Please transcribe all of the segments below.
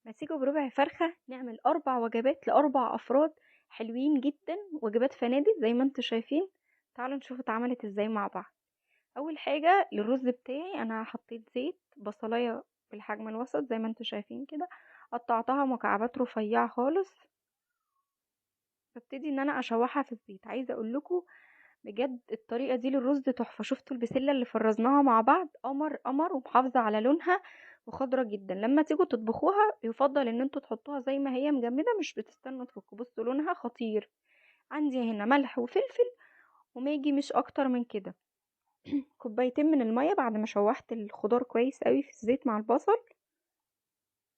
مسيجو بربع فرخة نعمل 4 وجبات ل4 أفراد، حلوين جدا، وجبات فنادق زي ما انتوا شايفين. تعالوا نشوف اتعملت ازاي مع بعض. أول حاجة للرز بتاعي أنا حطيت زيت بصلاية بالحجم الوسط زي ما انتوا شايفين كده، قطعتها مكعبات رفيعة خالص. ببتدي ان انا اشوحها في الزيت. عايزة اقول لكم بجد الطريقة دي للرز تحفة. شفتوا البسلة اللي فرزناها مع بعض؟ قمر قمر، ومحافظة على لونها وخضرة جدا. لما تيجوا تطبخوها يفضل ان انتوا تحطوها زي ما هي مجمدة، مش بتستنوا تفكوا. بصوا لونها خطير. عندي هنا ملح وفلفل وماجي، مش اكتر من كده. كوبايتين من المية بعد ما شوحت الخضار كويس قوي في الزيت مع البصل.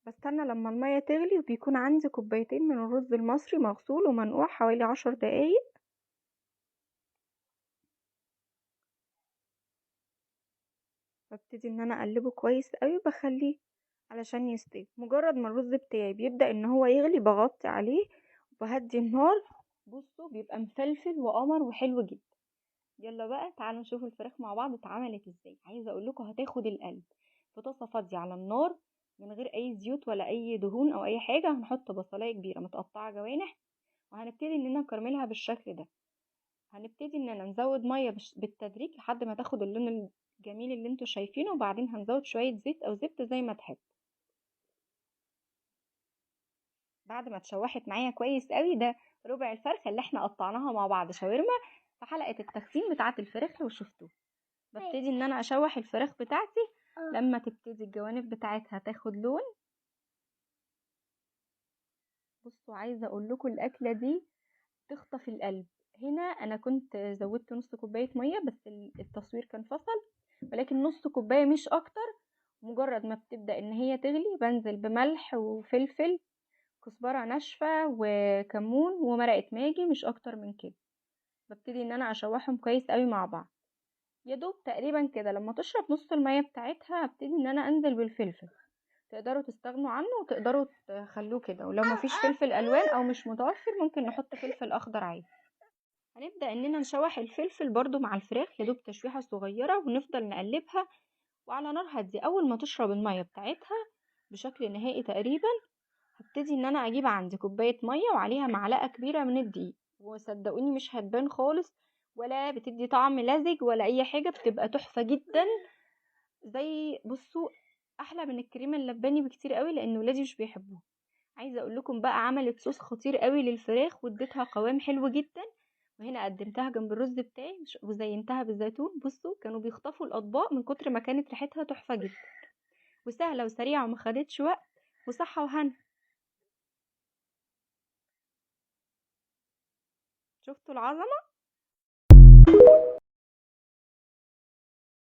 بستنى لما المية تغلي، وبيكون عندي كوبايتين من الرز المصري مغسول ومنقوع حوالي 10 دقايق. ببتدي ان انا اقلبه كويس قوي، بخليه علشان يستوي. مجرد ما الرز بتاعي بيبدأ ان هو يغلي بغطي عليه وبهدي النار. بصوا بيبقى مفلفل وقمر وحلو جدا. يلا بقى تعالوا نشوف الفراخ مع بعض اتعملت ازاي. عايزه اقول لكم هتاخد القلب. في طاسه فاضيه على النار من غير اي زيوت ولا اي دهون او اي حاجه، هنحط بصلايه كبيره متقطعه جوانح، وهنبتدي اننا نكرملها بالشكل ده. هنبتدي اننا نزود ميه بالتدريج لحد ما تاخد اللون الجميل اللي انتوا شايفينه، وبعدين هنزود شويه زيت او زبده زي ما تحب. بعد ما اتشوحت معايا كويس قوي، ده ربع الفرخه اللي احنا قطعناها مع بعض شاورما في حلقه التخزين بتاعه الفراخ لو شفتوه. ببتدي ان انا اشوح الفراخ بتاعتي لما تبتدي الجوانب بتاعتها تاخد لون. بصوا عايزه اقول لكم الاكله دي تخطف القلب. هنا انا كنت زودت نص كوبايه ميه، بس التصوير كان فصل، ولكن نص كوبايه مش اكتر. مجرد ما بتبدا ان هي تغلي بنزل بملح وفلفل، كزبره ناشفه وكمون ومرقه ماجي، مش اكتر من كده. ببتدي ان انا اشوحهم كويس قوي مع بعض. يا دوب تقريبا كده لما تشرب نص الميه بتاعتها ابتدي ان انا انزل بالفلفل. تقدروا تستغنوا عنه وتقدروا تخلوه كده، ولو مفيش فلفل الوان او مش متوفر ممكن نحط فلفل اخضر عادي. هنبدأ اننا نشوح الفلفل برضو مع الفراخ، يدوب تشويحة صغيرة، ونفضل نقلبها وعلى نار هادية. اول ما تشرب المية بتاعتها بشكل نهائي تقريبا، هبتدي ان انا اجيب عندي كوباية مية وعليها معلقة كبيرة من الدقيق. وصدقوني مش هتبان خالص، ولا بتدي طعم لزج ولا اي حاجة، بتبقى تحفة جدا. زي بصوا احلى من الكريمة اللباني بكتير قوي، لان ولادي مش بيحبوها. عايزه اقول لكم بقى عملت صوص خطير قوي للفراخ واديتها قوام حلو جدا. وهنا قدمتها جنب الرز بتاعي وزينتها بالزيتون. بصوا كانوا بيخطفوا الاطباق من كتر ما كانت ريحتها تحفه جدا، وسهله وسريعه وما خدتش وقت، وصحه وهنا. شفتوا العظمه؟